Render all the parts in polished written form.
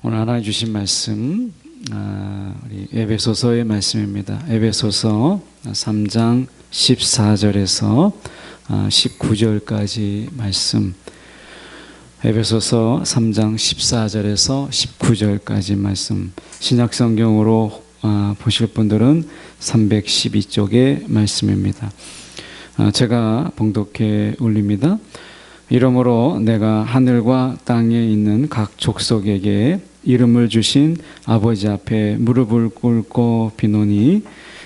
오늘 하나님 주신 말씀 우리 에베소서의 말씀입니다. 에베소서 3장 14절에서 19절까지 말씀. 에베소서 3장 14절에서 19절까지 말씀. 신약성경으로 보실 분들은 312쪽의 말씀입니다. 제가 봉독해 올립니다. 이러므로 내가 하늘과 땅에 있는 각 족속에게 이름을 주신 아버지 앞에 무릎을 꿇고 비노니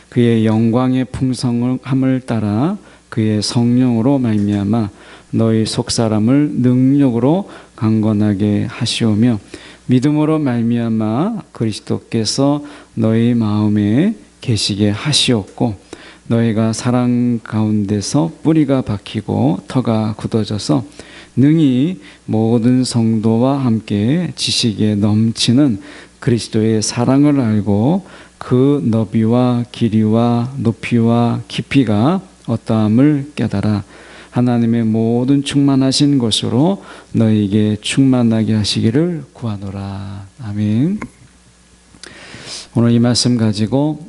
그의 영광의 풍성함을 따라 그의 성령으로 말미암아 너희 속사람을 능력으로 강건하게 하시오며 믿음으로 말미암아 그리스도께서 너희 마음에 계시게 하시옵고 너희가 사랑 가운데서 뿌리가 박히고 터가 굳어져서 능히 모든 성도와 함께 지식에 넘치는 그리스도의 사랑을 알고 그 너비와 길이와 높이와 깊이가 어떠함을 깨달아 하나님의 모든 충만하신 것으로 너희에게 충만하게 하시기를 구하노라. 아멘. 오늘 이 말씀 가지고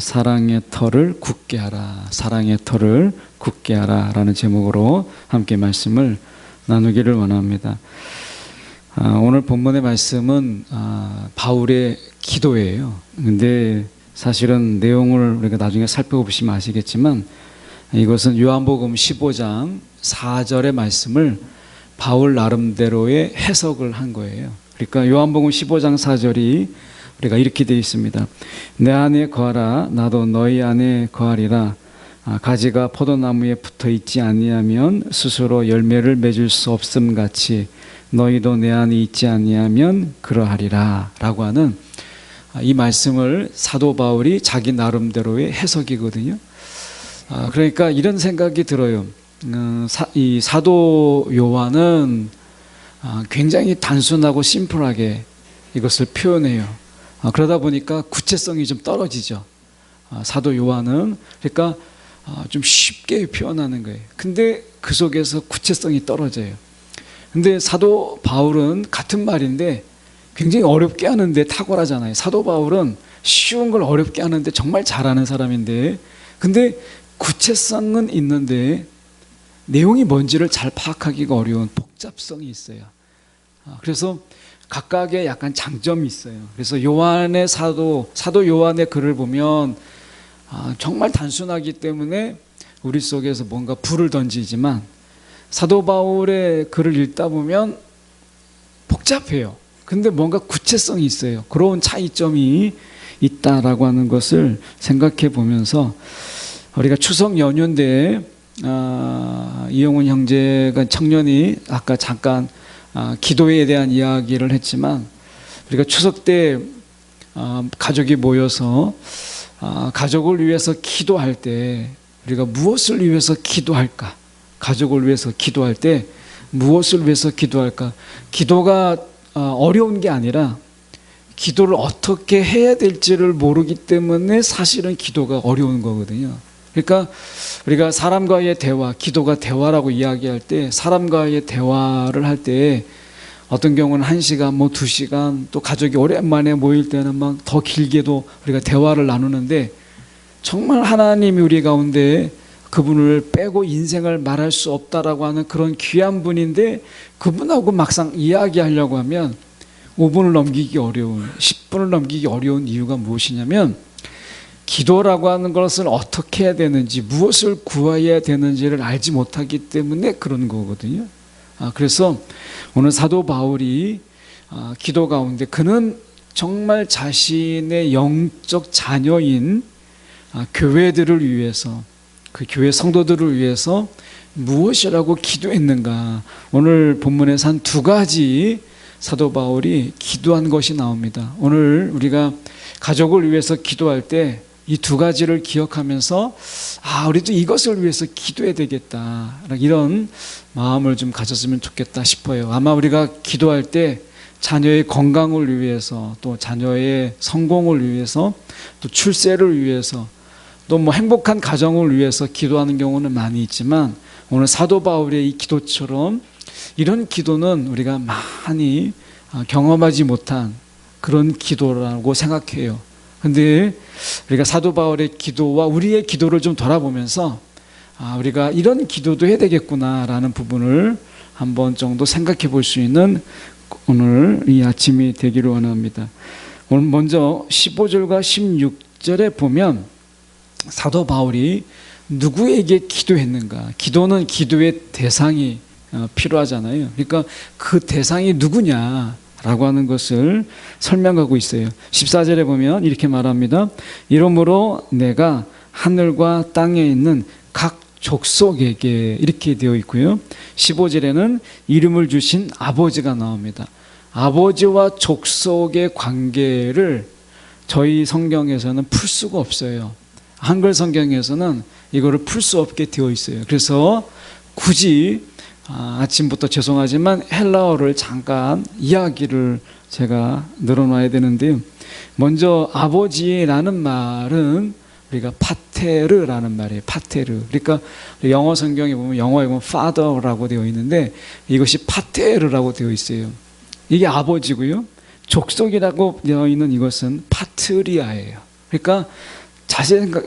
사랑의 터를 굳게 하라, 사랑의 터를 굳게 하라 라는 제목으로 함께 말씀을 나누기를 원합니다. 오늘 본문의 말씀은 바울의 기도예요. 근데 사실은 내용을 우리가 나중에 살펴보시면 아시겠지만 이것은 요한복음 15장 4절의 말씀을 바울 나름대로의 해석을 한 거예요. 그러니까 요한복음 15장 4절이 우리가 이렇게 되어 있습니다. 내 안에 거하라 나도 너희 안에 거하리라. 가지가 포도나무에 붙어 있지 아니하면 스스로 열매를 맺을 수 없음 같이 너희도 내 안에 있지 아니하면 그러하리라 라고 하는 이 말씀을 사도 바울이 자기 나름대로의 해석이거든요. 그러니까 이런 생각이 들어요. 이 사도 요한은 굉장히 단순하고 심플하게 이것을 표현해요. 그러다 보니까 구체성이 좀 떨어지죠. 사도 요한은 그러니까 좀 쉽게 표현하는 거예요. 근데 그 속에서 구체성이 떨어져요. 근데 사도 바울은 같은 말인데 굉장히 어렵게 하는데 탁월하잖아요. 사도 바울은 쉬운 걸 어렵게 하는데 정말 잘하는 사람인데 근데 구체성은 있는데 내용이 뭔지를 잘 파악하기가 어려운 복잡성이 있어요. 그래서 각각의 약간 장점이 있어요. 그래서 요한의 사도 요한의 글을 보면 정말 단순하기 때문에 우리 속에서 뭔가 불을 던지지만 사도 바울의 글을 읽다 보면 복잡해요. 근데 뭔가 구체성이 있어요. 그런 차이점이 있다라고 하는 것을 생각해 보면서 우리가 추석 연휴인데 이용훈 형제가 청년이 아까 잠깐 기도에 대한 이야기를 했지만 우리가 추석 때 가족이 모여서 가족을 위해서 기도할 때 우리가 무엇을 위해서 기도할까? 가족을 위해서 기도할 때 무엇을 위해서 기도할까? 기도가 어려운 게 아니라 기도를 어떻게 해야 될지를 모르기 때문에 사실은 기도가 어려운 거거든요. 그러니까 우리가 사람과의 대화, 기도가 대화라고 이야기할 때 사람과의 대화를 할 때 어떤 경우는 1시간, 2시간 또 가족이 오랜만에 모일 때는 막 더 길게도 우리가 대화를 나누는데 정말 하나님이 우리 가운데 그분을 빼고 인생을 말할 수 없다라고 하는 그런 귀한 분인데 그분하고 막상 이야기하려고 하면 5분을 넘기기 어려운 10분을 넘기기 어려운 이유가 무엇이냐면 기도라고 하는 것을 어떻게 해야 되는지 무엇을 구해야 되는지를 알지 못하기 때문에 그런 거거든요. 그래서 오늘 사도 바울이 기도 가운데 그는 정말 자신의 영적 자녀인 교회들을 위해서 그 교회 성도들을 위해서 무엇이라고 기도했는가. 오늘 본문에서 한 2가지 사도 바울이 기도한 것이 나옵니다. 오늘 우리가 가족을 위해서 기도할 때 이 2가지를 기억하면서 우리도 이것을 위해서 기도해야 되겠다 이런 마음을 좀 가졌으면 좋겠다 싶어요. 아마 우리가 기도할 때 자녀의 건강을 위해서 또 자녀의 성공을 위해서 또 출세를 위해서 또 뭐 행복한 가정을 위해서 기도하는 경우는 많이 있지만 오늘 사도 바울의 이 기도처럼 이런 기도는 우리가 많이 경험하지 못한 그런 기도라고 생각해요. 근데 우리가 사도 바울의 기도와 우리의 기도를 좀 돌아보면서 우리가 이런 기도도 해야 되겠구나라는 부분을 한번 정도 생각해 볼 수 있는 오늘 이 아침이 되기를 원합니다. 오늘 먼저 15절과 16절에 보면 사도 바울이 누구에게 기도했는가? 기도는 기도의 대상이 필요하잖아요. 그러니까 그 대상이 누구냐라고 하는 것을 설명하고 있어요. 14절에 보면 이렇게 말합니다. 이러므로 내가 하늘과 땅에 있는 각 족속에게, 이렇게 되어 있고요. 15절에는 이름을 주신 아버지가 나옵니다. 아버지와 족속의 관계를 저희 성경에서는 풀 수가 없어요. 한글 성경에서는 이거를 풀 수 없게 되어 있어요. 그래서 굳이 아침부터 죄송하지만 헬라어를 잠깐 이야기를 제가 늘어놔야 되는데요. 먼저 아버지라는 말은 우리가 파테르라는 말이에요. 파테르. 그러니까 영어 성경에 보면, 영어에 보면 father라고 되어 있는데 이것이 파테르라고 되어 있어요. 이게 아버지고요. 족속이라고 되어 있는 이것은 파트리아예요. 그러니까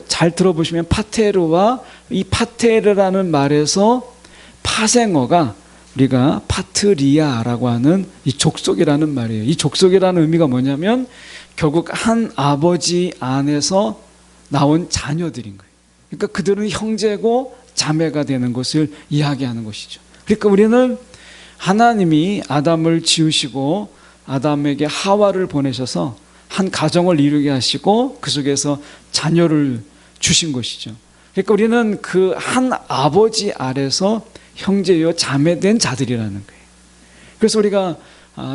잘 들어보시면 파테르와 이 파테르라는 말에서 파생어가 우리가 파트리아라고 하는 이 족속이라는 말이에요. 이 족속이라는 의미가 뭐냐면 결국 한 아버지 안에서 나온 자녀들인 거예요. 그러니까 그들은 형제고 자매가 되는 것을 이야기하는 것이죠. 그러니까 우리는 하나님이 아담을 지으시고 아담에게 하와를 보내셔서 한 가정을 이루게 하시고 그 속에서 자녀를 주신 것이죠. 그러니까 우리는 그 한 아버지 아래서 형제요 자매된 자들이라는 거예요. 그래서 우리가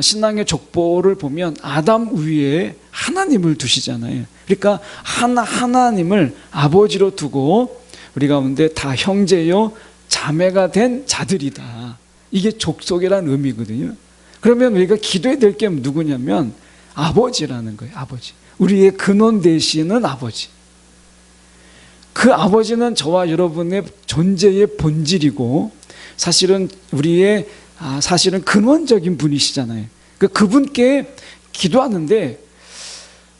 신앙의 족보를 보면 아담 위에 하나님을 두시잖아요. 그러니까 하나님을 아버지로 두고 우리 가운데 다 형제요 자매가 된 자들이다. 이게 족속이라는 의미거든요. 그러면 우리가 기도해야 될 게 누구냐면 아버지라는 거예요. 아버지. 우리의 근원 되시는 아버지. 그 아버지는 저와 여러분의 존재의 본질이고 사실은 우리의 사실은 근원적인 분이시잖아요. 그분께 기도하는데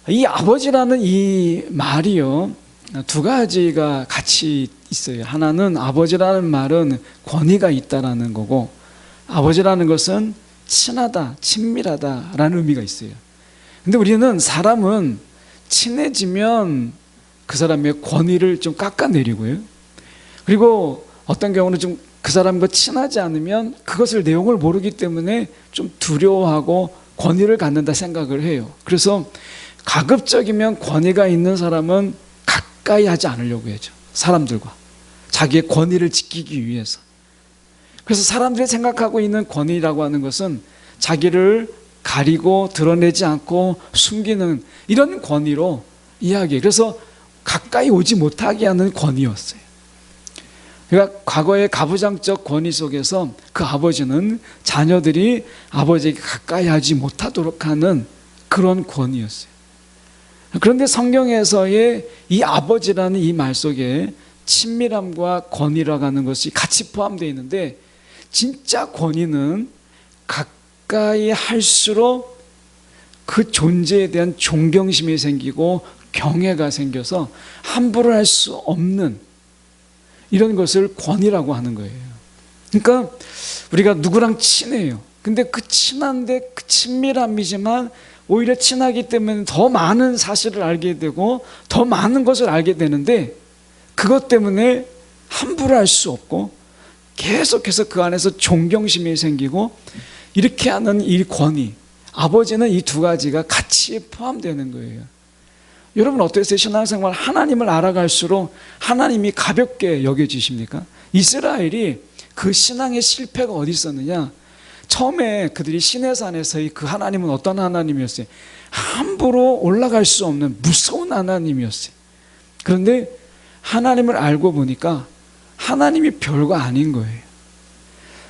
이 아버지라는 이 말이요, 두 가지가 같이 있어요. 하나는 아버지라는 말은 권위가 있다라는 거고, 아버지라는 것은 친하다, 친밀하다라는 의미가 있어요. 근데 우리는 사람은 친해지면 그 사람의 권위를 좀 깎아내리고요. 그리고 어떤 경우는 좀 그 사람과 친하지 않으면 그것을 내용을 모르기 때문에 좀 두려워하고 권위를 갖는다 생각을 해요. 그래서 가급적이면 권위가 있는 사람은 가까이 하지 않으려고 하죠. 사람들과 자기의 권위를 지키기 위해서. 그래서 사람들이 생각하고 있는 권위라고 하는 것은 자기를 가리고 드러내지 않고 숨기는 이런 권위로 이야기해요. 그래서 가까이 오지 못하게 하는 권위였어요. 그러니까 과거의 가부장적 권위 속에서 그 아버지는 자녀들이 아버지에게 가까이 하지 못하도록 하는 그런 권위였어요. 그런데 성경에서의 이 아버지라는 이 말 속에 친밀함과 권위라고 하는 것이 같이 포함되어 있는데, 진짜 권위는 가까이 할수록 그 존재에 대한 존경심이 생기고 경애가 생겨서 함부로 할 수 없는 이런 것을 권위라고 하는 거예요. 그러니까 우리가 누구랑 친해요. 근데 그 친한데 그 친밀함이지만 오히려 친하기 때문에 더 많은 사실을 알게 되고 더 많은 것을 알게 되는데, 그것 때문에 함부로 할 수 없고 계속해서 그 안에서 존경심이 생기고 이렇게 하는 이 권위, 아버지는 이 두 가지가 같이 포함되는 거예요. 여러분 어떠세요? 신앙생활 하나님을 알아갈수록 하나님이 가볍게 여겨지십니까? 이스라엘이 그 신앙의 실패가 어디 있었느냐? 처음에 그들이 시내산에서의 그 하나님은 어떤 하나님이었어요? 함부로 올라갈 수 없는 무서운 하나님이었어요. 그런데 하나님을 알고 보니까 하나님이 별거 아닌 거예요.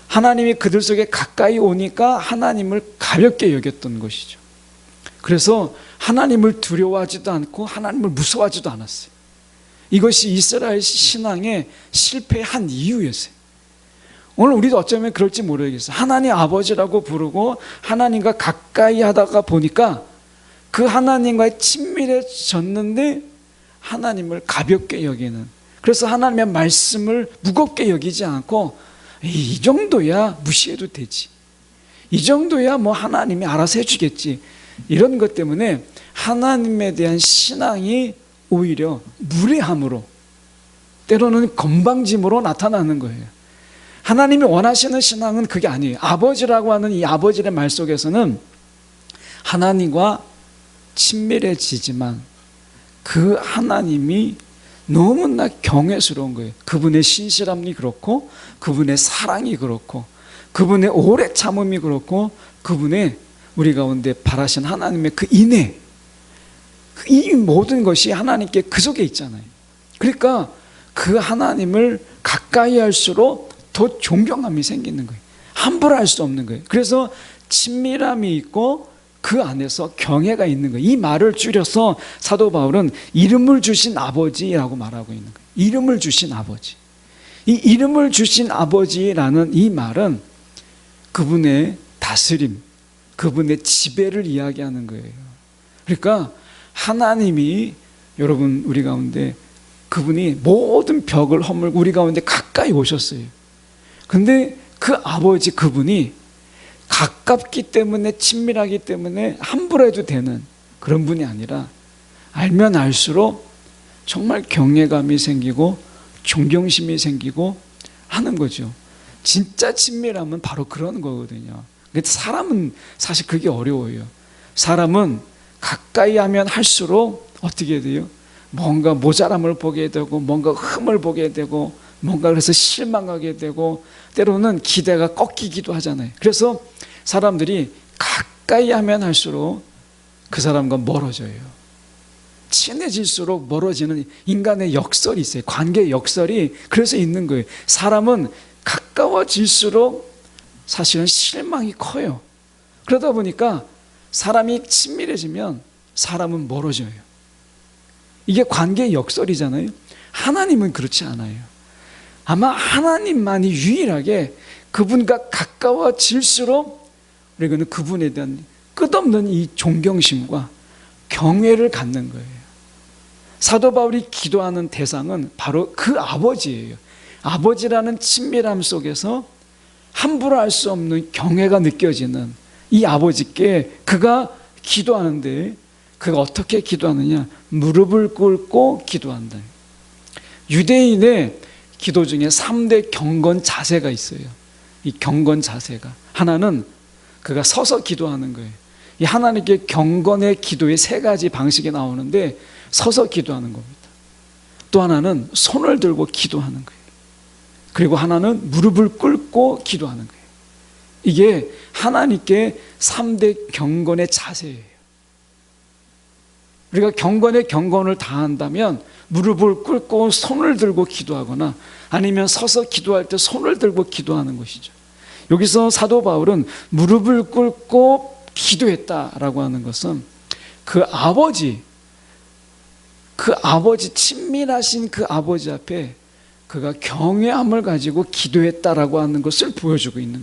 하나님이 그들 속에 가까이 오니까 하나님을 가볍게 여겼던 것이죠. 그래서 하나님을 두려워하지도 않고 하나님을 무서워하지도 않았어요. 이것이 이스라엘 신앙의 실패의 한 이유였어요. 오늘 우리도 어쩌면 그럴지 모르겠어요. 하나님 아버지라고 부르고 하나님과 가까이 하다가 보니까 그 하나님과의 친밀해졌는데 하나님을 가볍게 여기는, 그래서 하나님의 말씀을 무겁게 여기지 않고 이 정도야 무시해도 되지, 이 정도야 뭐 하나님이 알아서 해주겠지, 이런 것 때문에 하나님에 대한 신앙이 오히려 무례함으로, 때로는 건방짐으로 나타나는 거예요. 하나님이 원하시는 신앙은 그게 아니에요. 아버지라고 하는 이 아버지의 말 속에서는 하나님과 친밀해지지만 그 하나님이 너무나 경외스러운 거예요. 그분의 신실함이 그렇고, 그분의 사랑이 그렇고, 그분의 오래 참음이 그렇고, 그분의 우리 가운데 바라신 하나님의 그 인애, 이 모든 것이 하나님께 그 속에 있잖아요. 그러니까 그 하나님을 가까이 할수록 더 존경함이 생기는 거예요. 함부로 할 수 없는 거예요. 그래서 친밀함이 있고 그 안에서 경애가 있는 거예요. 이 말을 줄여서 사도 바울은 이름을 주신 아버지라고 말하고 있는 거예요. 이름을 주신 아버지. 이 이름을 주신 아버지라는 이 말은 그분의 다스림, 그분의 지배를 이야기하는 거예요. 그러니까 하나님이, 여러분, 우리 가운데 그분이 모든 벽을 허물고 우리 가운데 가까이 오셨어요. 근데 그 아버지, 그분이 가깝기 때문에, 친밀하기 때문에 함부로 해도 되는 그런 분이 아니라 알면 알수록 정말 경외감이 생기고 존경심이 생기고 하는 거죠. 진짜 친밀함은 바로 그런 거거든요. 근데 사람은 사실 그게 어려워요. 사람은 가까이 하면 할수록 어떻게 돼요? 뭔가 모자람을 보게 되고, 뭔가 흠을 보게 되고, 뭔가 그래서 실망하게 되고, 때로는 기대가 꺾이기도 하잖아요. 그래서 사람들이 가까이 하면 할수록 그 사람과 멀어져요. 친해질수록 멀어지는 인간의 역설이 있어요. 관계의 역설이 그래서 있는 거예요. 사람은 가까워질수록 사실은 실망이 커요. 그러다 보니까 사람이 친밀해지면 사람은 멀어져요. 이게 관계의 역설이잖아요. 하나님은 그렇지 않아요. 아마 하나님만이 유일하게 그분과 가까워질수록 우리는 그분에 대한 끝없는 이 존경심과 경외를 갖는 거예요. 사도 바울이 기도하는 대상은 바로 그 아버지예요. 아버지라는 친밀함 속에서 함부로 할 수 없는 경외가 느껴지는 이 아버지께 그가 기도하는데, 그가 어떻게 기도하느냐? 무릎을 꿇고 기도한다. 유대인의 기도 중에 3대 경건 자세가 있어요. 이 경건 자세가, 하나는 그가 서서 기도하는 거예요. 이 하나님께 경건의 기도의 3가지 방식이 나오는데 서서 기도하는 겁니다. 또 하나는 손을 들고 기도하는 거예요. 그리고 하나는 무릎을 꿇고 기도하는 거예요. 이게 하나님께 3대 경건의 자세예요. 우리가 경건의 경건을 다한다면 무릎을 꿇고 손을 들고 기도하거나 아니면 서서 기도할 때 손을 들고 기도하는 것이죠. 여기서 사도 바울은 무릎을 꿇고 기도했다라고 하는 것은 그 아버지, 친밀하신 그 아버지 앞에 그가 경외함을 가지고 기도했다라고 하는 것을 보여주고 있는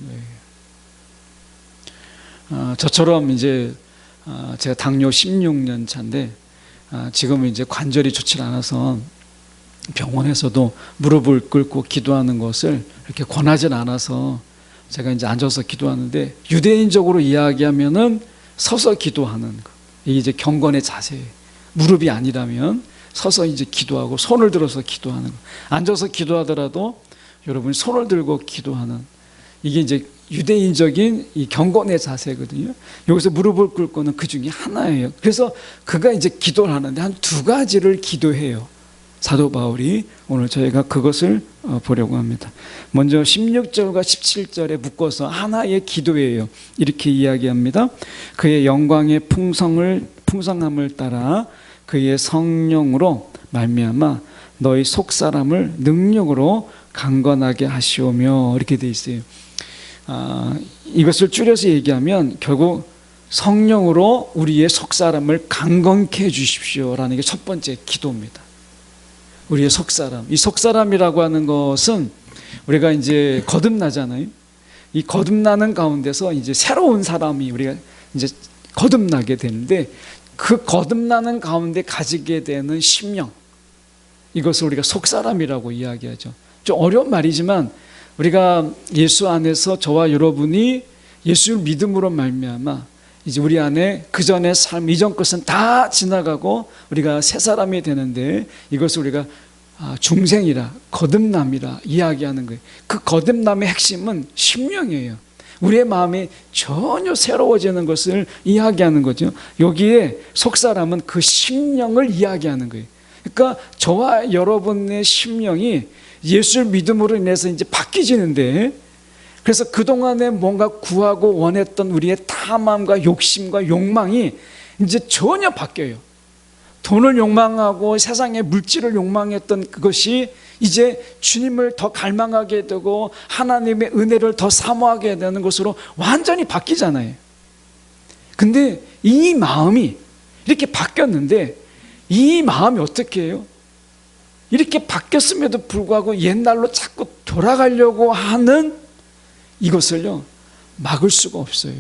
거예요. 저처럼 이제 제가 당뇨 16년 차인데 지금은 이제 관절이 좋지 않아서 병원에서도 무릎을 꿇고 기도하는 것을 이렇게 권하진 않아서 제가 이제 앉아서 기도하는데, 유대인적으로 이야기하면은 서서 기도하는 거, 이게 이제 경건의 자세예요. 무릎이 아니라면 서서 이제 기도하고 손을 들어서 기도하는 거, 앉아서 기도하더라도 여러분 손을 들고 기도하는, 이게 이제 유대인적인 이 경건의 자세거든요. 여기서 무릎을 꿇고는 그 중에 하나예요. 그래서 그가 이제 기도를 하는데 한 2가지를 기도해요. 사도 바울이 오늘 저희가 그것을 보려고 합니다. 먼저 16절과 17절에 묶어서 하나의 기도예요. 이렇게 이야기합니다. 그의 영광의 풍성함을 따라 그의 성령으로 말미암아 너희 속사람을 능력으로 강건하게 하시오며, 이렇게 돼 있어요. 이것을 줄여서 얘기하면 결국 성령으로 우리의 속사람을 강건케 해주십시오라는 게 첫 번째 기도입니다. 우리의 속사람, 이 속사람이라고 하는 것은 우리가 이제 거듭나잖아요. 이 거듭나는 가운데서 이제 새로운 사람이 우리가 이제 거듭나게 되는데, 그 거듭나는 가운데 가지게 되는 심령, 이것을 우리가 속사람이라고 이야기하죠. 좀 어려운 말이지만 우리가 예수 안에서 저와 여러분이 예수를 믿음으로 말미암아 이제 우리 안에 그전의 삶, 이전 것은 다 지나가고 우리가 새 사람이 되는데, 이것을 우리가 중생이라, 거듭남이라 이야기하는 거예요. 그 거듭남의 핵심은 심령이에요. 우리의 마음이 전혀 새로워지는 것을 이야기하는 거죠. 여기에 속사람은 그 심령을 이야기하는 거예요. 그러니까 저와 여러분의 심령이 예수를 믿음으로 인해서 이제 바뀌지는데, 그래서 그동안에 뭔가 구하고 원했던 우리의 탐함과 욕심과 욕망이 이제 전혀 바뀌어요. 돈을 욕망하고 세상의 물질을 욕망했던 그것이 이제 주님을 더 갈망하게 되고 하나님의 은혜를 더 사모하게 되는 것으로 완전히 바뀌잖아요. 근데 이 마음이 이렇게 바뀌었는데, 이 마음이 어떻게 해요? 이렇게 바뀌었음에도 불구하고 옛날로 자꾸 돌아가려고 하는 이것을요, 막을 수가 없어요.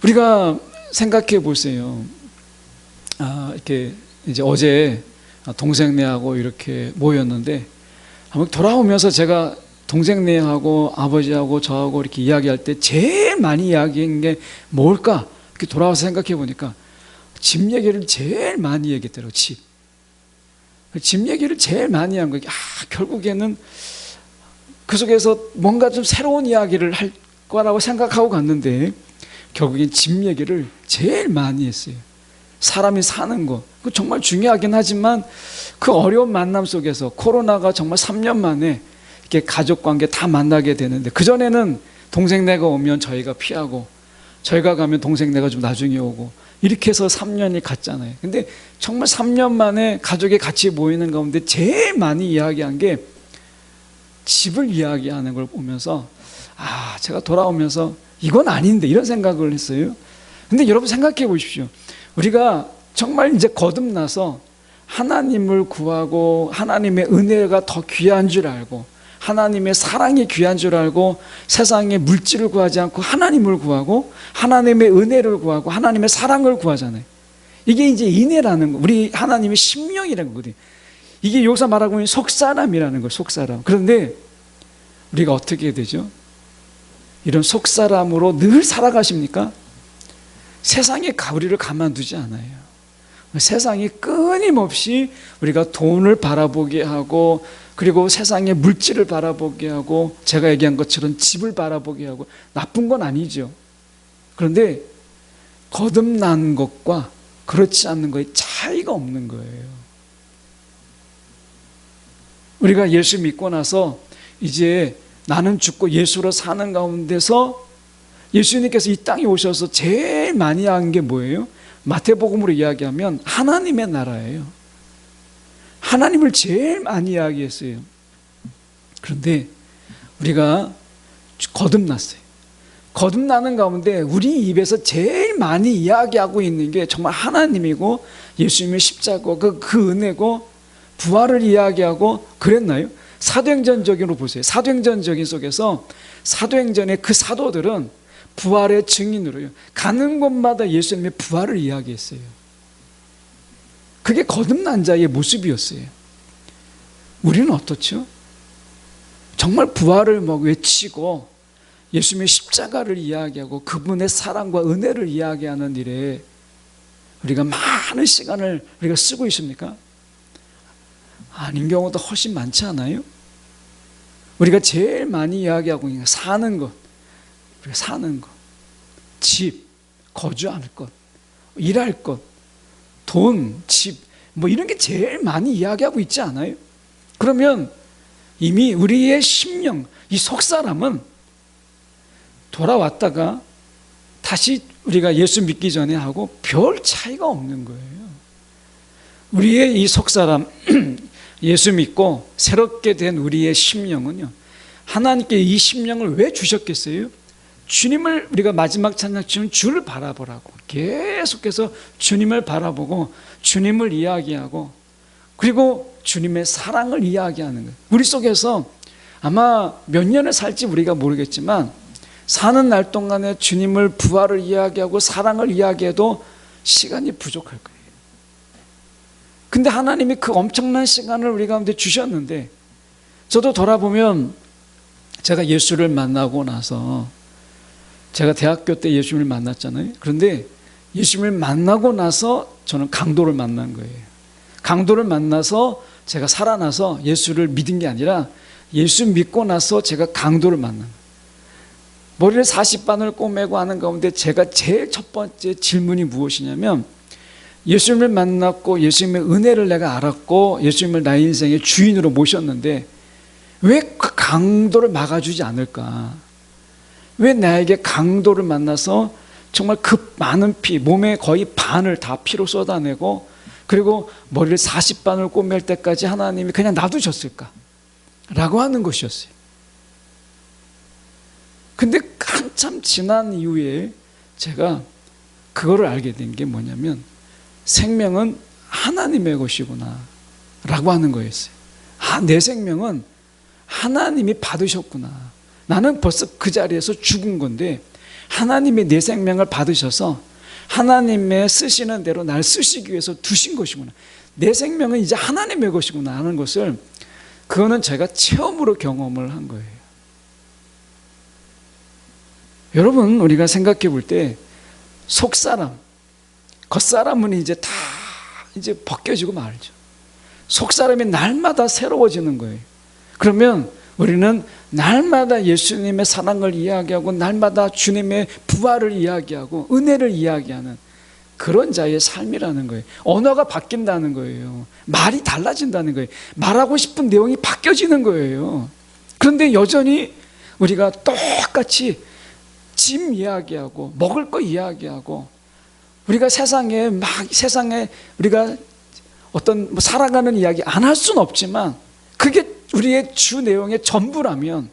우리가 생각해 보세요. 이렇게 이제 어제 동생네하고 이렇게 모였는데, 한번 돌아오면서 제가 동생네하고 아버지하고 저하고 이렇게 이야기할 때 제일 많이 이야기한 게 뭘까? 이렇게 돌아와서 생각해 보니까 집 얘기를 제일 많이 얘기했더라고요. 집 얘기를 제일 많이 한 거예요. 결국에는 그 속에서 뭔가 좀 새로운 이야기를 할 거라고 생각하고 갔는데, 결국엔 집 얘기를 제일 많이 했어요. 사람이 사는 거, 그 정말 중요하긴 하지만 그 어려운 만남 속에서 코로나가 정말 3년 만에 이렇게 가족 관계 다 만나게 되는데, 그전에는 동생네가 오면 저희가 피하고, 저희가 가면 동생네가 좀 나중에 오고, 이렇게 해서 3년이 갔잖아요. 근데 정말 3년 만에 가족이 같이 모이는 가운데 제일 많이 이야기한 게 집을 이야기하는 걸 보면서, 제가 돌아오면서 이건 아닌데, 이런 생각을 했어요. 근데 여러분 생각해 보십시오. 우리가 정말 이제 거듭나서 하나님을 구하고 하나님의 은혜가 더 귀한 줄 알고 하나님의 사랑이 귀한 줄 알고 세상의 물질을 구하지 않고 하나님을 구하고 하나님의 은혜를 구하고 하나님의 사랑을 구하잖아요. 이게 이제 인애라는 거, 우리 하나님의 심령이라는 거거든요. 이게 여기서 말하고 있는 속사람이라는 거예요. 속사람. 그런데 우리가 어떻게 되죠? 이런 속사람으로 늘 살아가십니까? 세상의 우리를 가만두지 않아요. 세상이 끊임없이 우리가 돈을 바라보게 하고, 그리고 세상의 물질을 바라보게 하고, 제가 얘기한 것처럼 집을 바라보게 하고, 나쁜 건 아니죠. 그런데 거듭난 것과 그렇지 않는 것의 차이가 없는 거예요. 우리가 예수 믿고 나서 이제 나는 죽고 예수로 사는 가운데서 예수님께서 이 땅에 오셔서 제일 많이 한 게 뭐예요? 마태복음으로 이야기하면 하나님의 나라예요. 하나님을 제일 많이 이야기했어요. 그런데 우리가 거듭났어요. 거듭나는 가운데 우리 입에서 제일 많이 이야기하고 있는 게 정말 하나님이고 예수님의 십자가고 그 은혜고 부활을 이야기하고 그랬나요? 사도행전적으로 보세요. 사도행전적인 속에서 사도행전의 그 사도들은 부활의 증인으로요, 가는 곳마다 예수님의 부활을 이야기했어요. 그게 거듭난 자의 모습이었어요. 우리는 어떻죠? 정말 부활을 외치고 예수님의 십자가를 이야기하고 그분의 사랑과 은혜를 이야기하는 일에 우리가 많은 시간을 우리가 쓰고 있습니까? 아닌 경우도 훨씬 많지 않아요? 우리가 제일 많이 이야기하고 있는 사는 것, 우리가 사는 것, 집, 거주할 것, 일할 것, 돈, 집, 뭐 이런 게 제일 많이 이야기하고 있지 않아요? 그러면 이미 우리의 심령, 이 속사람은 돌아왔다가 다시 우리가 예수 믿기 전에 하고 별 차이가 없는 거예요. 우리의 이 속사람, 예수 믿고 새롭게 된 우리의 심령은요, 하나님께 이 심령을 왜 주셨겠어요? 주님을, 우리가 마지막 찬양처럼 주를 바라보라고 계속해서 주님을 바라보고 주님을 이야기하고, 그리고 주님의 사랑을 이야기하는 거예요. 우리 속에서 아마 몇 년을 살지 우리가 모르겠지만 사는 날 동안에 주님을 부활을 이야기하고 사랑을 이야기해도 시간이 부족할 거예요. 근데 하나님이 그 엄청난 시간을 우리 가운데 주셨는데, 저도 돌아보면 제가 예수를 만나고 나서, 제가 대학교 때 예수님을 만났잖아요. 그런데 예수님을 만나고 나서 저는 강도를 만난 거예요. 강도를 만나서 제가 살아나서 예수를 믿은 게 아니라 예수 믿고 나서 제가 강도를 만난 거예요. 머리를 40반을 꼬매고 하는 가운데 제가 제일 첫 번째 질문이 무엇이냐면, 예수님을 만났고 예수님의 은혜를 내가 알았고 예수님을 나의 인생의 주인으로 모셨는데 왜 그 강도를 막아주지 않을까? 왜 나에게 강도를 만나서 정말 그 많은 피, 몸의 거의 반을 다 피로 쏟아내고 그리고 머리를 40반을 꼬맬 때까지 하나님이 그냥 놔두셨을까? 라고 하는 것이었어요. 근데 한참 지난 이후에 제가 그거를 알게 된 게 뭐냐면, 생명은 하나님의 것이구나 라고 하는 거였어요. 아, 내 생명은 하나님이 받으셨구나. 나는 벌써 그 자리에서 죽은 건데 하나님이 내 생명을 받으셔서 하나님의 쓰시는 대로 날 쓰시기 위해서 두신 것이구나. 내 생명은 이제 하나님의 것이구나 하는 것을, 그거는 제가 체험으로 경험을 한 거예요. 여러분, 우리가 생각해 볼 때 속사람, 겉사람은 이제 다 이제 벗겨지고 말죠. 속사람이 날마다 새로워지는 거예요. 그러면 우리는 날마다 예수님의 사랑을 이야기하고 날마다 주님의 부활을 이야기하고 은혜를 이야기하는 그런 자의 삶이라는 거예요. 언어가 바뀐다는 거예요. 말이 달라진다는 거예요. 말하고 싶은 내용이 바뀌어지는 거예요. 그런데 여전히 우리가 똑같이 짐 이야기하고 먹을 거 이야기하고 우리가 세상에 우리가 어떤 살아가는 이야기 안 할 수는 없지만 그게 우리의 주 내용의 전부라면,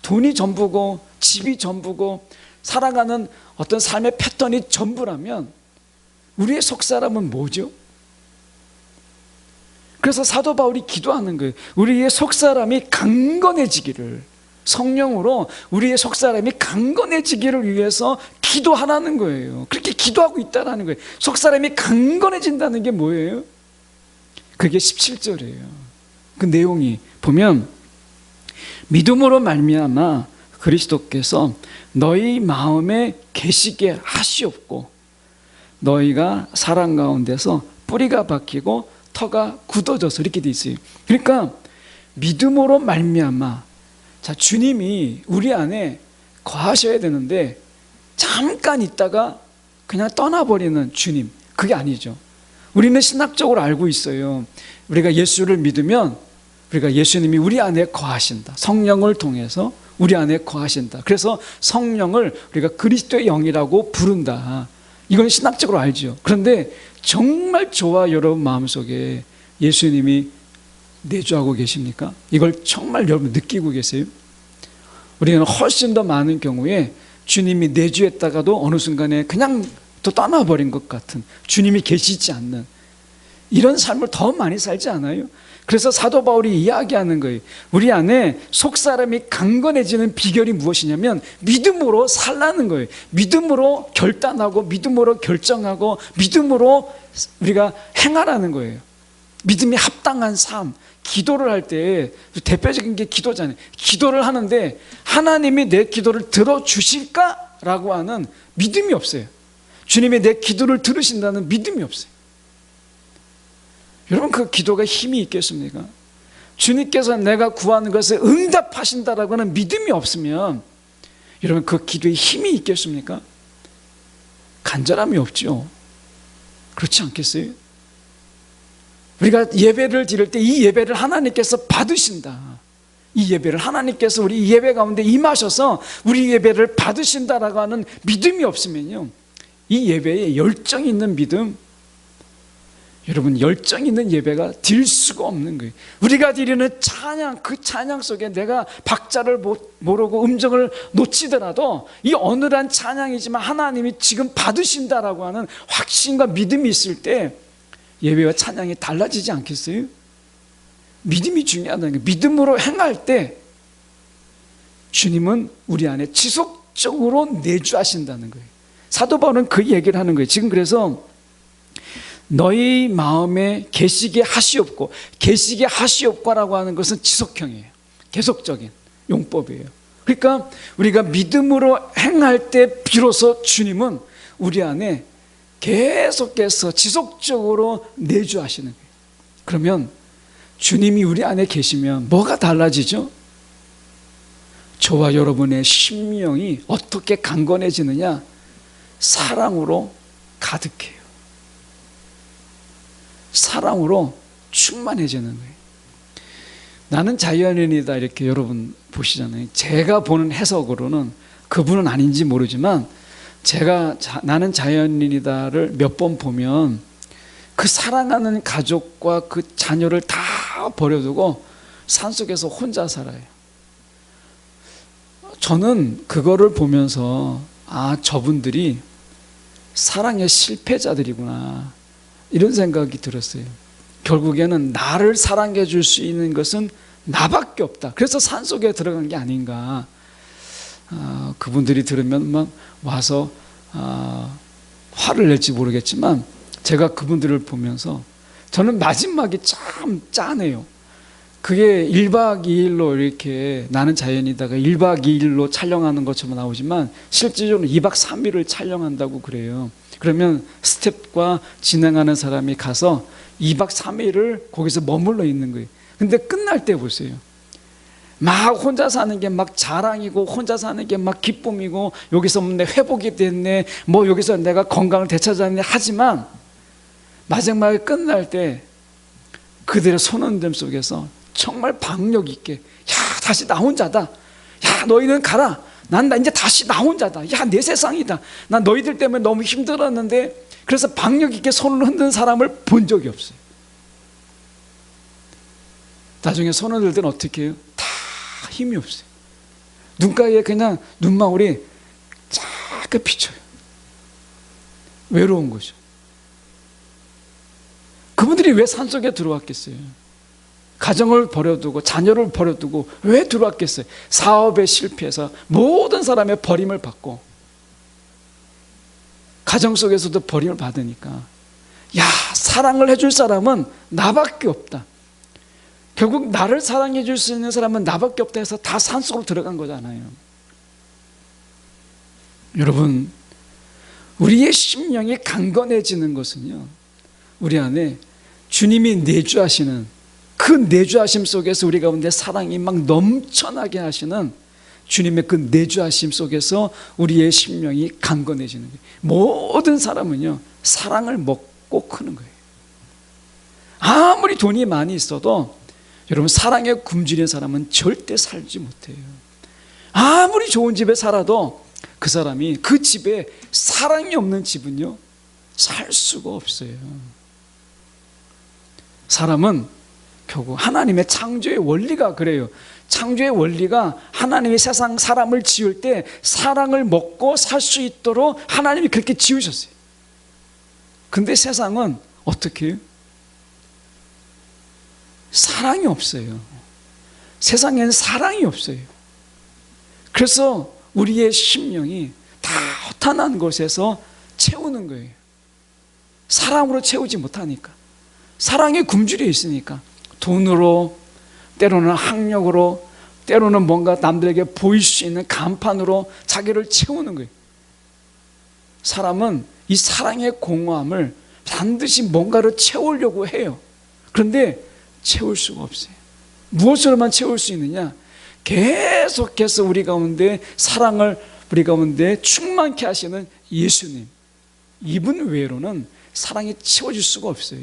돈이 전부고 집이 전부고 살아가는 어떤 삶의 패턴이 전부라면 우리의 속사람은 뭐죠? 그래서 사도 바울이 기도하는 거예요. 우리의 속사람이 강건해지기를, 성령으로 우리의 속사람이 강건해지기를 위해서 기도하라는 거예요. 그렇게 기도하고 있다는 거예요. 속사람이 강건해진다는 게 뭐예요? 그게 17절이에요. 그 내용이 보면, 믿음으로 말미암아 그리스도께서 너희 마음에 계시게 하시옵고 너희가 사랑 가운데서 뿌리가 박히고 터가 굳어져서, 이렇게 돼 있어요. 그러니까 믿음으로 말미암아, 자, 주님이 우리 안에 거하셔야 되는데 잠깐 있다가 그냥 떠나버리는 주님, 그게 아니죠. 우리는 신학적으로 알고 있어요. 우리가 예수를 믿으면 우리가 예수님이 우리 안에 거하신다. 성령을 통해서 우리 안에 거하신다. 그래서 성령을 우리가 그리스도의 영이라고 부른다. 이건 신학적으로 알죠. 그런데 정말 저와 여러분 마음속에 예수님이 내주하고 계십니까? 이걸 정말 여러분 느끼고 계세요? 우리는 훨씬 더 많은 경우에 주님이 내주했다가도 어느 순간에 그냥 또 떠나버린 것 같은, 주님이 계시지 않는 이런 삶을 더 많이 살지 않아요? 그래서 사도 바울이 이야기하는 거예요. 우리 안에 속사람이 강건해지는 비결이 무엇이냐면 믿음으로 살라는 거예요. 믿음으로 결단하고 믿음으로 결정하고 믿음으로 우리가 행하라는 거예요. 믿음이 합당한 삶. 기도를 할 때 대표적인 게 기도잖아요. 기도를 하는데 하나님이 내 기도를 들어주실까라고 하는 믿음이 없어요. 주님이 내 기도를 들으신다는 믿음이 없어요. 여러분, 그 기도가 힘이 있겠습니까? 주님께서 내가 구하는 것을 응답하신다라고 하는 믿음이 없으면 여러분, 그 기도에 힘이 있겠습니까? 간절함이 없죠. 그렇지 않겠어요? 우리가 예배를 드릴 때 이 예배를 하나님께서 받으신다. 이 예배를 하나님께서 우리 예배 가운데 임하셔서 우리 예배를 받으신다라고 하는 믿음이 없으면요, 이 예배에 열정이 있는 믿음, 여러분, 열정 있는 예배가 드릴 수가 없는 거예요. 우리가 드리는 찬양, 그 찬양 속에 내가 박자를 모르고 음정을 놓치더라도 이 어느한 찬양이지만 하나님이 지금 받으신다라고 하는 확신과 믿음이 있을 때 예배와 찬양이 달라지지 않겠어요? 믿음이 중요하다는 거예요. 믿음으로 행할 때 주님은 우리 안에 지속적으로 내주하신다는 거예요. 사도 바울은 그 얘기를 하는 거예요. 지금 그래서 너희 마음에 계시게 하시옵고, 계시게 하시옵고라고 하는 것은 지속형이에요. 계속적인 용법이에요. 그러니까 우리가 믿음으로 행할 때 비로소 주님은 우리 안에 계속해서 지속적으로 내주하시는 거예요. 그러면 주님이 우리 안에 계시면 뭐가 달라지죠? 저와 여러분의 심령이 어떻게 강건해지느냐? 사랑으로 가득해요. 사랑으로 충만해지는 거예요. 나는 자연인이다 이렇게 여러분 보시잖아요. 제가 보는 해석으로는 그분은 아닌지 모르지만 제가 나는 자연인이다를 몇 번 보면 그 사랑하는 가족과 그 자녀를 다 버려두고 산속에서 혼자 살아요. 저는 그거를 보면서 저분들이 사랑의 실패자들이구나 이런 생각이 들었어요. 결국에는 나를 사랑해 줄 수 있는 것은 나밖에 없다. 그래서 산속에 들어간 게 아닌가. 그분들이 들으면 막 와서 화를 낼지 모르겠지만 제가 그분들을 보면서 저는 마지막이 참 짠해요. 그게 1박 2일로 이렇게 나는 자연이다가 1박 2일로 촬영하는 것처럼 나오지만 실질적으로 2박 3일을 촬영한다고 그래요. 그러면 스텝과 진행하는 사람이 가서 2박 3일을 거기서 머물러 있는 거예요. 근데 끝날 때 보세요. 막 혼자 사는 게 막 자랑이고 혼자 사는 게 막 기쁨이고 여기서 내 회복이 됐네 뭐 여기서 내가 건강을 되찾았네 하지만 마지막에 끝날 때 그들의 손흔듦 속에서 정말 박력 있게 야 다시 나 혼자다. 야 너희는 가라. 난 이제 다시 나 혼자다. 야 내 세상이다. 난 너희들 때문에 너무 힘들었는데 그래서 박력 있게 손을 흔든 사람을 본 적이 없어요. 나중에 손을 들 때는 어떻게 해요? 다 힘이 없어요. 눈가에 그냥 눈망울이 작게 비쳐요. 외로운 거죠. 그분들이 왜 산속에 들어왔겠어요? 가정을 버려두고 자녀를 버려두고 왜 들어왔겠어요? 사업에 실패해서 모든 사람의 버림을 받고 가정 속에서도 버림을 받으니까 야 사랑을 해줄 사람은 나밖에 없다. 결국 나를 사랑해 줄 수 있는 사람은 나밖에 없다 해서 다 산속으로 들어간 거잖아요. 여러분 우리의 심령이 강건해지는 것은요 우리 안에 주님이 내주하시는 그 내주하심 속에서 우리 가운데 사랑이 막 넘쳐나게 하시는 주님의 그 내주하심 속에서 우리의 심령이 강건해지는 거예요. 모든 사람은요 사랑을 먹고 크는 거예요. 아무리 돈이 많이 있어도 여러분 사랑에 굶주린 사람은 절대 살지 못해요. 아무리 좋은 집에 살아도 그 사람이 그 집에 사랑이 없는 집은요 살 수가 없어요. 사람은 결국 하나님의 창조의 원리가 그래요. 창조의 원리가 하나님이 세상 사람을 지을 때 사랑을 먹고 살 수 있도록 하나님이 그렇게 지으셨어요. 근데 세상은 어떻게 해요? 사랑이 없어요. 세상에는 사랑이 없어요. 그래서 우리의 심령이 다 허탄한 곳에서 채우는 거예요. 사랑으로 채우지 못하니까. 사랑에 굶주려 있으니까 돈으로 때로는 학력으로 때로는 뭔가 남들에게 보일 수 있는 간판으로 자기를 채우는 거예요. 사람은 이 사랑의 공허함을 반드시 뭔가로 채우려고 해요. 그런데 채울 수가 없어요. 무엇으로만 채울 수 있느냐? 계속해서 우리 가운데 사랑을 우리 가운데 충만케 하시는 예수님, 이분 외로는 사랑이 채워질 수가 없어요.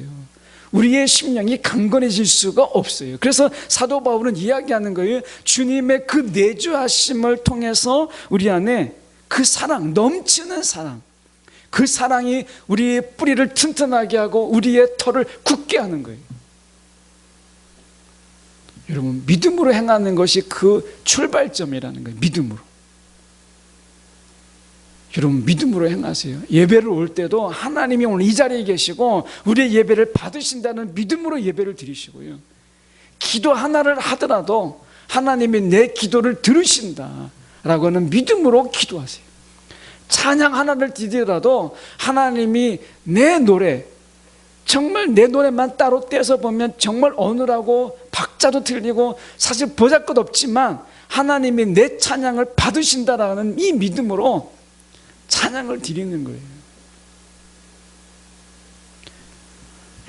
우리의 심령이 강건해질 수가 없어요. 그래서 사도 바울은 이야기하는 거예요. 주님의 그 내주하심을 통해서 우리 안에 그 사랑, 넘치는 사랑, 그 사랑이 우리의 뿌리를 튼튼하게 하고 우리의 털을 굳게 하는 거예요. 여러분 믿음으로 행하는 것이 그 출발점이라는 거예요. 믿음으로. 여러분 믿음으로 행하세요. 예배를 올 때도 하나님이 오늘 이 자리에 계시고 우리의 예배를 받으신다는 믿음으로 예배를 드리시고요. 기도 하나를 하더라도 하나님이 내 기도를 들으신다라고 하는 믿음으로 기도하세요. 찬양 하나를 드리더라도 하나님이 내 노래, 정말 내 노래만 따로 떼서 보면 정말 어눌하고 박자도 틀리고 사실 보잘것없지만 하나님이 내 찬양을 받으신다라는 이 믿음으로 찬양을 드리는 거예요.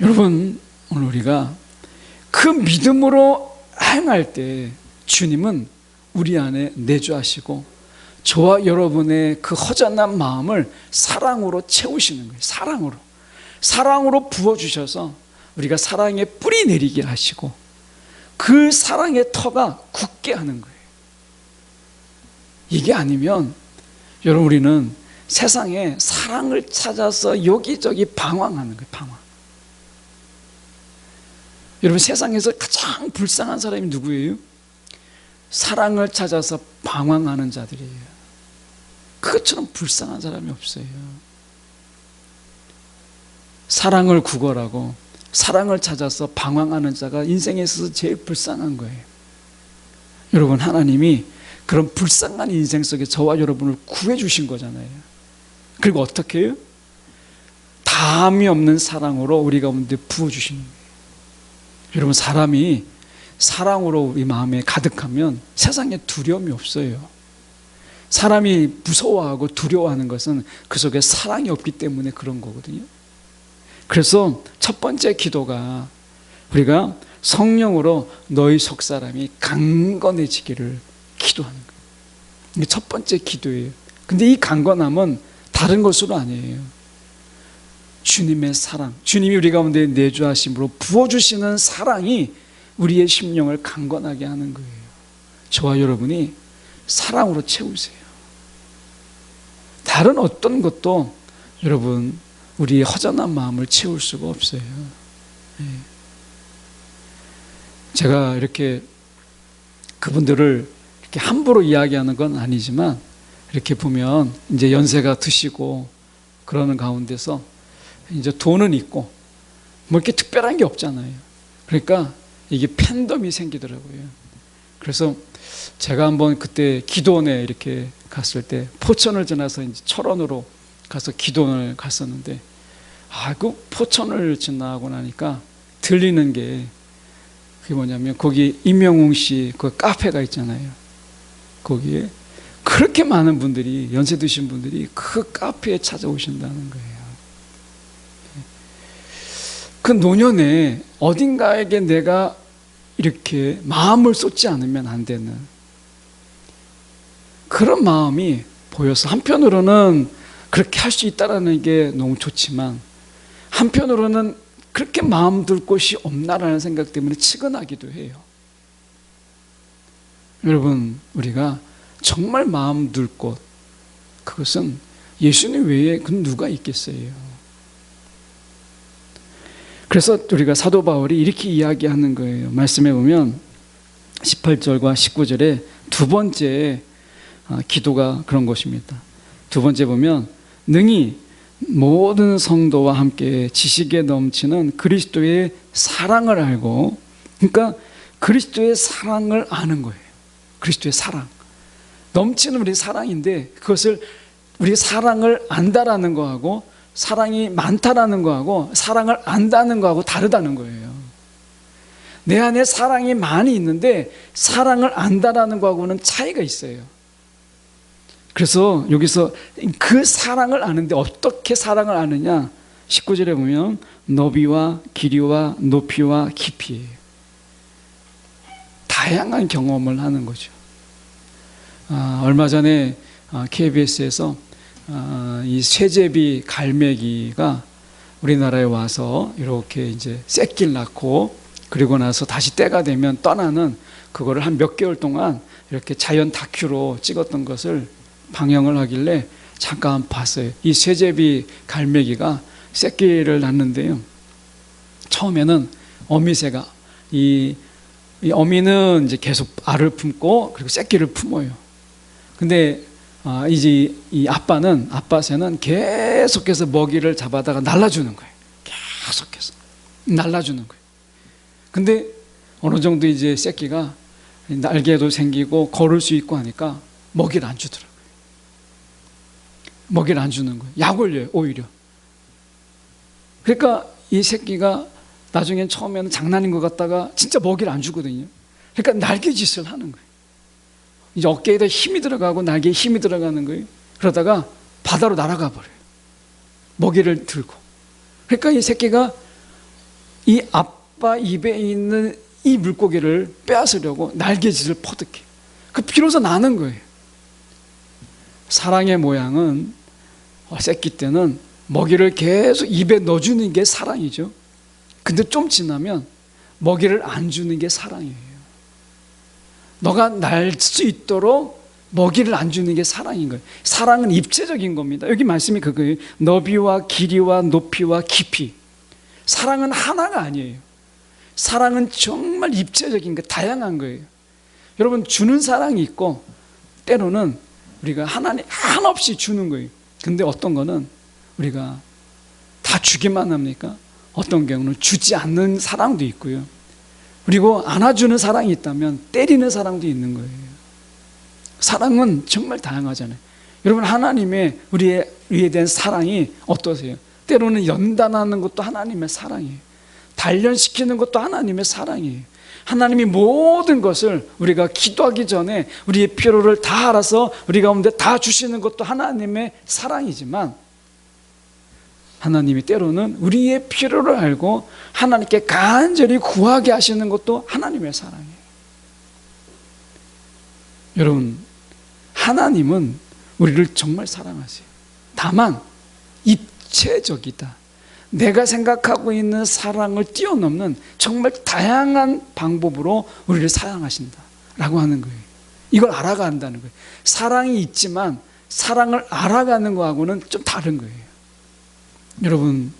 여러분, 오늘 우리가 그 믿음으로 행할 때 주님은 우리 안에 내주하시고 저와 여러분의 그 허전한 마음을 사랑으로 채우시는 거예요. 사랑으로 부어주셔서 우리가 사랑의 뿌리 내리게 하시고 그 사랑의 터가 굳게 하는 거예요. 이게 아니면 여러분, 우리는 세상에 사랑을 찾아서 여기저기 방황하는 거예요. 방황. 여러분, 세상에서 가장 불쌍한 사람이 누구예요? 사랑을 찾아서 방황하는 자들이에요. 그것처럼 불쌍한 사람이 없어요. 사랑을 구걸하고 사랑을 찾아서 방황하는 자가 인생에 있어서 제일 불쌍한 거예요. 여러분, 하나님이 그런 불쌍한 인생 속에 저와 여러분을 구해주신 거잖아요. 그리고 어떻게 해요? 다함이 없는 사랑으로 우리 가운데 부어주시는 거예요. 여러분, 사람이 사랑으로 우리 마음에 가득하면 세상에 두려움이 없어요. 사람이 무서워하고 두려워하는 것은 그 속에 사랑이 없기 때문에 그런 거거든요. 그래서 첫 번째 기도가 우리가 성령으로 너희 속 사람이 강건해지기를 기도하는 거예요. 이게 첫 번째 기도예요. 근데 이 강건함은 다른 것으로 아니에요. 주님의 사랑, 주님이 우리 가운데 내주하심으로 부어주시는 사랑이 우리의 심령을 강건하게 하는 거예요. 저와 여러분이 사랑으로 채우세요. 다른 어떤 것도 여러분 우리의 허전한 마음을 채울 수가 없어요. 제가 이렇게 그분들을 이렇게 함부로 이야기하는 건 아니지만 이렇게 보면 이제 연세가 드시고 그러는 가운데서 이제 돈은 있고 뭐 이렇게 특별한 게 없잖아요. 그러니까 이게 팬덤이 생기더라고요. 그래서 제가 한번 그때 기도원에 이렇게 갔을 때 포천을 지나서 이제 철원으로 가서 기도원을 갔었는데 그 포천을 지나고 나니까 들리는 게 그게 뭐냐면 거기 임영웅 씨 그 카페가 있잖아요. 거기에 그렇게 많은 분들이 연세 드신 분들이 그 카페에 찾아오신다는 거예요. 그 노년에 어딘가에게 내가 이렇게 마음을 쏟지 않으면 안 되는 그런 마음이 보여서 한편으로는 그렇게 할 수 있다는 게 너무 좋지만 한편으로는 그렇게 마음 둘 곳이 없나라는 생각 때문에 측은하기도 해요. 여러분, 우리가 정말 마음 둘 곳, 그것은 예수님 외에 그 누가 있겠어요. 그래서 우리가 사도 바울이 이렇게 이야기하는 거예요. 말씀해 보면 18절과 19절에 두 번째 기도가 그런 것입니다. 두 번째 보면 능히 모든 성도와 함께 지식에 넘치는 그리스도의 사랑을 알고, 그러니까 그리스도의 사랑을 아는 거예요. 그리스도의 사랑, 넘치는 우리 사랑인데 그것을 우리 사랑을 안다라는 거하고 사랑이 많다라는 거하고 사랑을 안다는 거하고 다르다는 거예요. 내 안에 사랑이 많이 있는데 사랑을 안다라는 거하고는 차이가 있어요. 그래서 여기서 그 사랑을 아는데 어떻게 사랑을 아느냐, 19절에 보면 너비와 길이와 높이와 깊이예요. 다양한 경험을 하는 거죠. 얼마 전에 KBS에서 이 쇠제비 갈매기가 우리나라에 와서 이렇게 이제 새끼를 낳고 그리고 나서 다시 때가 되면 떠나는 그거를 한 몇 개월 동안 이렇게 자연 다큐로 찍었던 것을 방영을 하길래 잠깐 봤어요. 이 쇠제비 갈매기가 새끼를 낳는데요. 처음에는 어미새가 이 어미는 이제 계속 알을 품고 그리고 새끼를 품어요. 근데 이제 이 아빠새는 계속해서 먹이를 잡아다가 날라주는 거예요. 계속해서 날라주는 거예요. 근데 어느 정도 이제 새끼가 날개도 생기고 걸을 수 있고 하니까 먹이를 안 주더라고요. 먹이를 안 주는 거예요. 약 올려요, 오히려. 그러니까 이 새끼가 나중엔 처음에는 장난인 것 같다가 진짜 먹이를 안 주거든요. 그러니까 날개짓을 하는 거예요. 이제 어깨에다 힘이 들어가고 날개에 힘이 들어가는 거예요. 그러다가 바다로 날아가 버려요. 먹이를 들고. 그러니까 이 새끼가 이 아빠 입에 있는 이 물고기를 빼앗으려고 날개짓을 퍼득해요. 그 비로소 나는 거예요. 사랑의 모양은 새끼 때는 먹이를 계속 입에 넣어주는 게 사랑이죠. 근데 좀 지나면 먹이를 안 주는 게 사랑이에요. 너가 날 수 있도록 먹이를 안 주는 게 사랑인 거예요. 사랑은 입체적인 겁니다. 여기 말씀이 그거예요. 너비와 길이와 높이와 깊이. 사랑은 하나가 아니에요. 사랑은 정말 입체적인 거, 다양한 거예요. 여러분, 주는 사랑이 있고 때로는 우리가 하나님 한없이 주는 거예요. 근데 어떤 거는 우리가 다 주기만 합니까? 어떤 경우는 주지 않는 사랑도 있고요. 그리고 안아주는 사랑이 있다면 때리는 사랑도 있는 거예요. 사랑은 정말 다양하잖아요. 여러분, 하나님의 우리에 대한 사랑이 어떠세요? 때로는 연단하는 것도 하나님의 사랑이에요. 단련시키는 것도 하나님의 사랑이에요. 하나님이 모든 것을 우리가 기도하기 전에 우리의 필요를 다 알아서 우리 가운데 다 주시는 것도 하나님의 사랑이지만, 하나님이 때로는 우리의 필요를 알고 하나님께 간절히 구하게 하시는 것도 하나님의 사랑이에요. 여러분, 하나님은 우리를 정말 사랑하세요. 다만 입체적이다. 내가 생각하고 있는 사랑을 뛰어넘는 정말 다양한 방법으로 우리를 사랑하신다라고 하는 거예요. 이걸 알아간다는 거예요. 사랑이 있지만 사랑을 알아가는 거하고는 좀 다른 거예요. 여러분,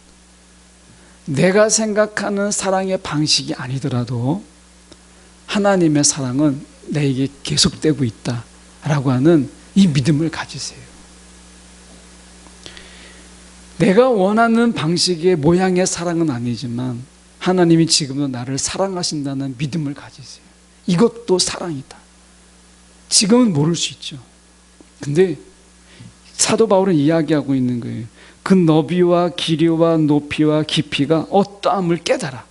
내가 생각하는 사랑의 방식이 아니더라도 하나님의 사랑은 내게 계속되고 있다라고 하는 이 믿음을 가지세요. 내가 원하는 방식의 모양의 사랑은 아니지만 하나님이 지금도 나를 사랑하신다는 믿음을 가지세요. 이것도 사랑이다. 지금은 모를 수 있죠. 근데 사도 바울은 이야기하고 있는 거예요. 그 너비와 길이와 높이와 깊이가 어떠함을 깨달아.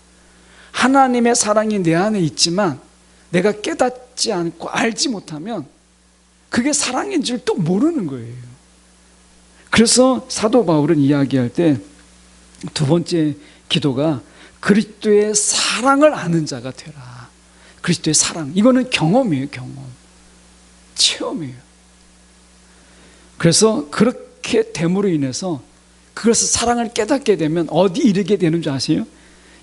하나님의 사랑이 내 안에 있지만 내가 깨닫지 않고 알지 못하면 그게 사랑인 줄 또 모르는 거예요. 그래서 사도 바울은 이야기할 때 두 번째 기도가 그리스도의 사랑을 아는 자가 되라. 그리스도의 사랑. 이거는 경험이에요, 경험. 체험이에요. 그래서 그렇게 됨으로 인해서 그것을 사랑을 깨닫게 되면 어디 이르게 되는 줄 아세요?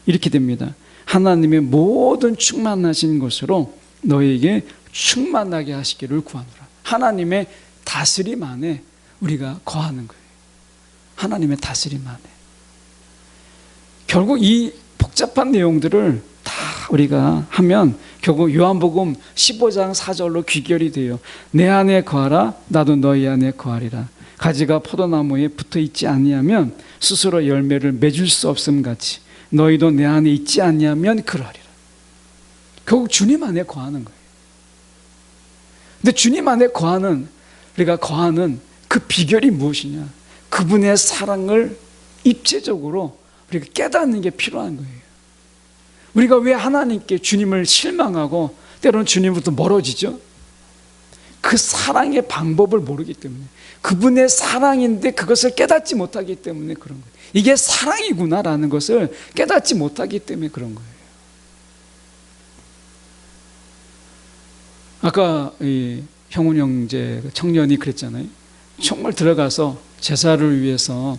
이렇게 됩니다. 하나님의 모든 충만하신 것으로 너에게 충만하게 하시기를 구하노라. 하나님의 다스림 안에 우리가 거하는 거예요. 하나님의 다스림 안에. 결국 이 복잡한 내용들을 다 우리가 하면 결국 요한복음 15장 4절로 귀결이 돼요. 내 안에 거하라 나도 너희 안에 거하리라. 가지가 포도나무에 붙어 있지 아니하면 스스로 열매를 맺을 수 없음 같이 너희도 내 안에 있지 아니하면 그러하리라. 결국 주님 안에 거하는 거예요. 근데 주님 안에 우리가 거하는 그 비결이 무엇이냐? 그분의 사랑을 입체적으로 우리가 깨닫는 게 필요한 거예요. 우리가 왜 하나님께 주님을 실망하고 때로는 주님부터 멀어지죠? 그 사랑의 방법을 모르기 때문에, 그분의 사랑인데 그것을 깨닫지 못하기 때문에 그런 거예요. 이게 사랑이구나라는 것을 깨닫지 못하기 때문에 그런 거예요. 아까 이 형훈 형제 청년이 그랬잖아요. 정말 들어가서 제사를 위해서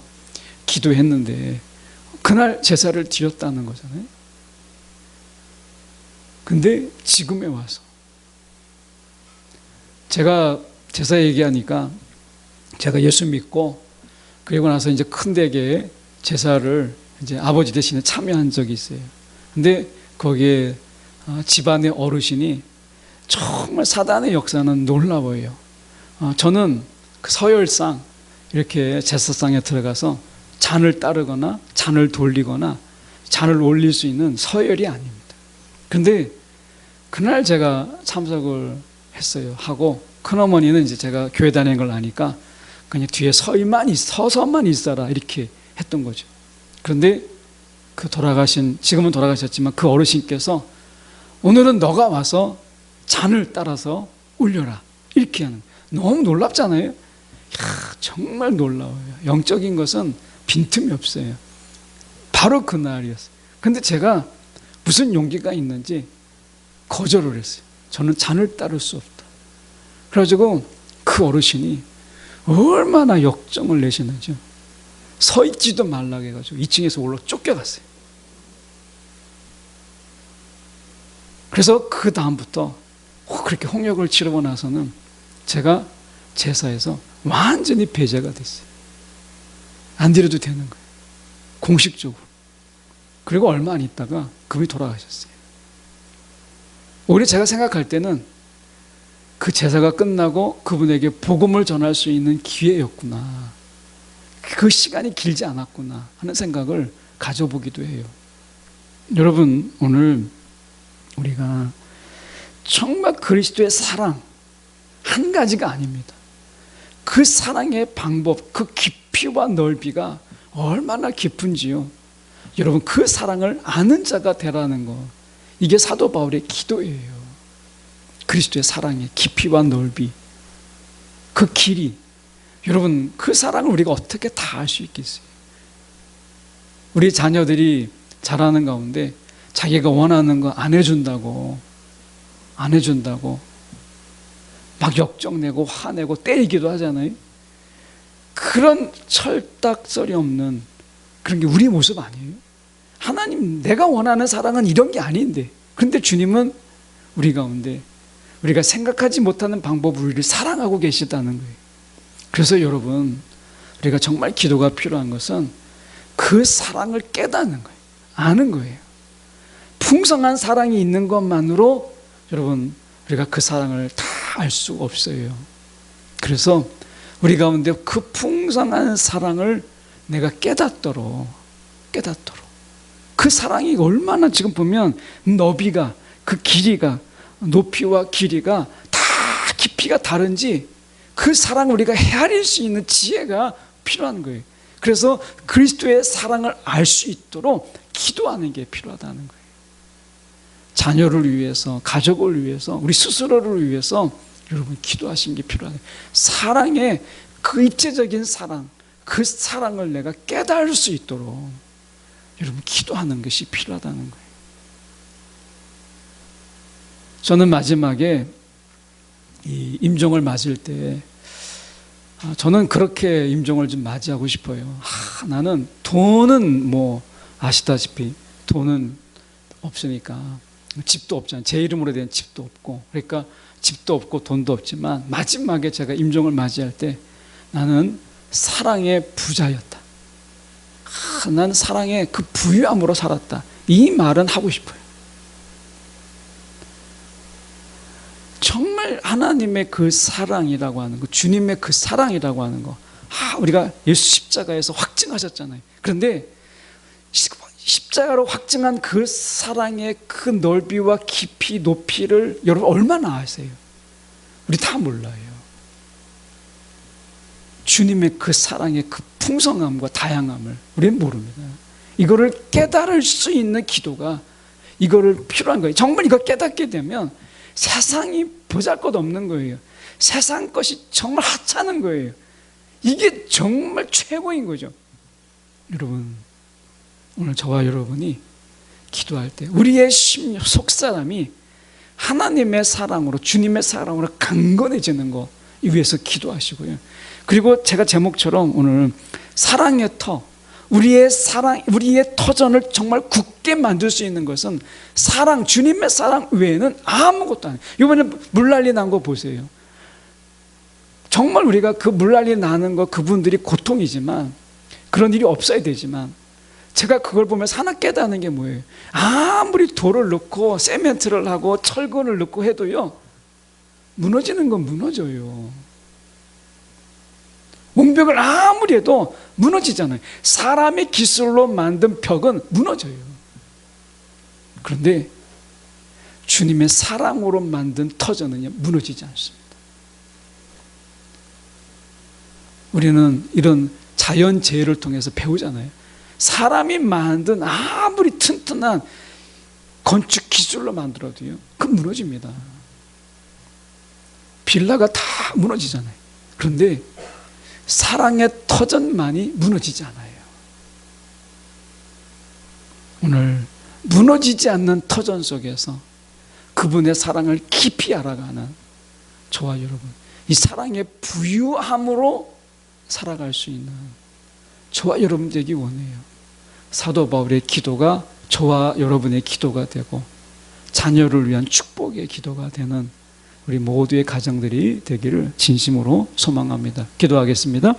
기도했는데 그날 제사를 드렸다는 거잖아요. 근데 지금에 와서 제가 제사 얘기하니까 제가 예수 믿고 그리고 나서 이제 큰 댁에 제사를 이제 아버지 대신에 참여한 적이 있어요. 근데 거기에 집안의 어르신이 정말 사단의 역사는 놀라워요. 저는 그 서열상 이렇게 제사상에 들어가서 잔을 따르거나 잔을 돌리거나 잔을 올릴 수 있는 서열이 아닙니다. 근데 그날 제가 참석을 했어요. 하고 큰어머니는 이제 제가 교회 다니는 걸 아니까 그냥 뒤에 서서만 있어라 이렇게 했던 거죠. 그런데 그 지금은 돌아가셨지만 그 어르신께서 오늘은 너가 와서 잔을 따라서 올려라 이렇게 하는 거예요. 너무 놀랍잖아요. 정말 놀라워요. 영적인 것은 빈틈이 없어요. 바로 그날이었어요. 근데 제가 무슨 용기가 있는지 거절을 했어요. 저는 잔을 따를 수 없다. 그래가지고 그 어르신이 얼마나 역정을 내시는지 서 있지도 말라고 해가지고 2층에서 올라 쫓겨갔어요. 그래서 그 다음부터 그렇게 홍역을 치르고 나서는 제가 제사에서 완전히 배제가 됐어요. 안 드려도 되는 거예요. 공식적으로. 그리고 얼마 안 있다가 그분이 돌아가셨어요. 오히려 제가 생각할 때는 그 제사가 끝나고 그분에게 복음을 전할 수 있는 기회였구나. 그 시간이 길지 않았구나 하는 생각을 가져보기도 해요. 여러분, 오늘 우리가 정말 그리스도의 사랑 한 가지가 아닙니다. 그 사랑의 방법, 그 깊이와 넓이가 얼마나 깊은지요. 여러분, 그 사랑을 아는 자가 되라는 것, 이게 사도 바울의 기도예요. 그리스도의 사랑의 깊이와 넓이, 그 길이. 여러분, 그 사랑을 우리가 어떻게 다 알 수 있겠어요? 우리 자녀들이 자라는 가운데 자기가 원하는 거 안 해준다고 막 역정내고 화내고 때리기도 하잖아요. 그런 철딱서리 없는 그런 게 우리 모습 아니에요? 하나님, 내가 원하는 사랑은 이런 게 아닌데, 그런데 주님은 우리 가운데 우리가 생각하지 못하는 방법으로 우리를 사랑하고 계시다는 거예요. 그래서 여러분, 우리가 정말 기도가 필요한 것은 그 사랑을 깨닫는 거예요. 아는 거예요. 풍성한 사랑이 있는 것만으로 여러분, 우리가 그 사랑을 다 알 수가 없어요. 그래서 우리 가운데 그 풍성한 사랑을 내가 깨닫도록 그 사랑이 얼마나, 지금 보면 너비가, 그 길이가, 높이와 길이가 다 깊이가 다른지 그 사랑을 우리가 헤아릴 수 있는 지혜가 필요한 거예요. 그래서 그리스도의 사랑을 알 수 있도록 기도하는 게 필요하다는 거예요. 자녀를 위해서, 가족을 위해서, 우리 스스로를 위해서 여러분 기도하신 게 필요하다. 사랑의 그 입체적인 사랑, 그 사랑을 내가 깨달을 수 있도록 여러분 기도하는 것이 필요하다는 거예요. 저는 마지막에 이 임종을 맞을 때 저는 그렇게 임종을 좀 맞이하고 싶어요. 나는 돈은 뭐 아시다시피 돈은 없으니까, 집도 없잖아요. 제 이름으로 된 집도 없고, 그러니까 집도 없고 돈도 없지만 마지막에 제가 임종을 맞이할 때 나는 사랑의 부자였다. 난 사랑의 그 부유함으로 살았다. 이 말은 하고 싶어요. 정말 하나님의 그 사랑이라고 하는 거, 주님의 그 사랑이라고 하는 거, 우리가 예수 십자가에서 확증하셨잖아요. 그런데 십자가로 확증한 그 사랑의 그 넓이와 깊이, 높이를 여러분 얼마나 아세요? 우리 다 몰라요. 주님의 그 사랑의 그 풍성함과 다양함을 우리는 모릅니다. 이거를 깨달을 수 있는 기도가 이거를 필요한 거예요. 정말 이거 깨닫게 되면 세상이 보잘것없는 거예요. 세상 것이 정말 하찮은 거예요. 이게 정말 최고인 거죠. 여러분, 오늘 저와 여러분이 기도할 때 우리의 심령, 속사람이 하나님의 사랑으로, 주님의 사랑으로 강건해지는 거 위해서 기도하시고요. 그리고 제가 제목처럼 오늘 사랑의 터, 우리의 터전을 정말 굳게 만들 수 있는 것은 사랑, 주님의 사랑 외에는 아무것도 아니에요. 이번에 물난리 난 거 보세요. 정말 우리가 그 물난리 나는 거, 그분들이 고통이지만, 그런 일이 없어야 되지만, 제가 그걸 보면서 하나 깨닫는 게 뭐예요? 아무리 돌을 넣고 세멘트를 하고 철근을 넣고 해도요, 무너지는 건 무너져요. 원벽을 아무리 해도 무너지잖아요. 사람의 기술로 만든 벽은 무너져요. 그런데 주님의 사랑으로 만든 터전은요, 무너지지 않습니다. 우리는 이런 자연재해를 통해서 배우잖아요. 사람이 만든 아무리 튼튼한 건축 기술로 만들어도요, 그건 무너집니다. 빌라가 다 무너지잖아요. 그런데 사랑의 터전만이 무너지지 않아요. 오늘 무너지지 않는 터전 속에서 그분의 사랑을 깊이 알아가는 저와 여러분, 이 사랑의 부유함으로 살아갈 수 있는 저와 여러분 되기 원해요. 사도 바울의 기도가 저와 여러분의 기도가 되고 자녀를 위한 축복의 기도가 되는 우리 모두의 가정들이 되기를 진심으로 소망합니다. 기도하겠습니다.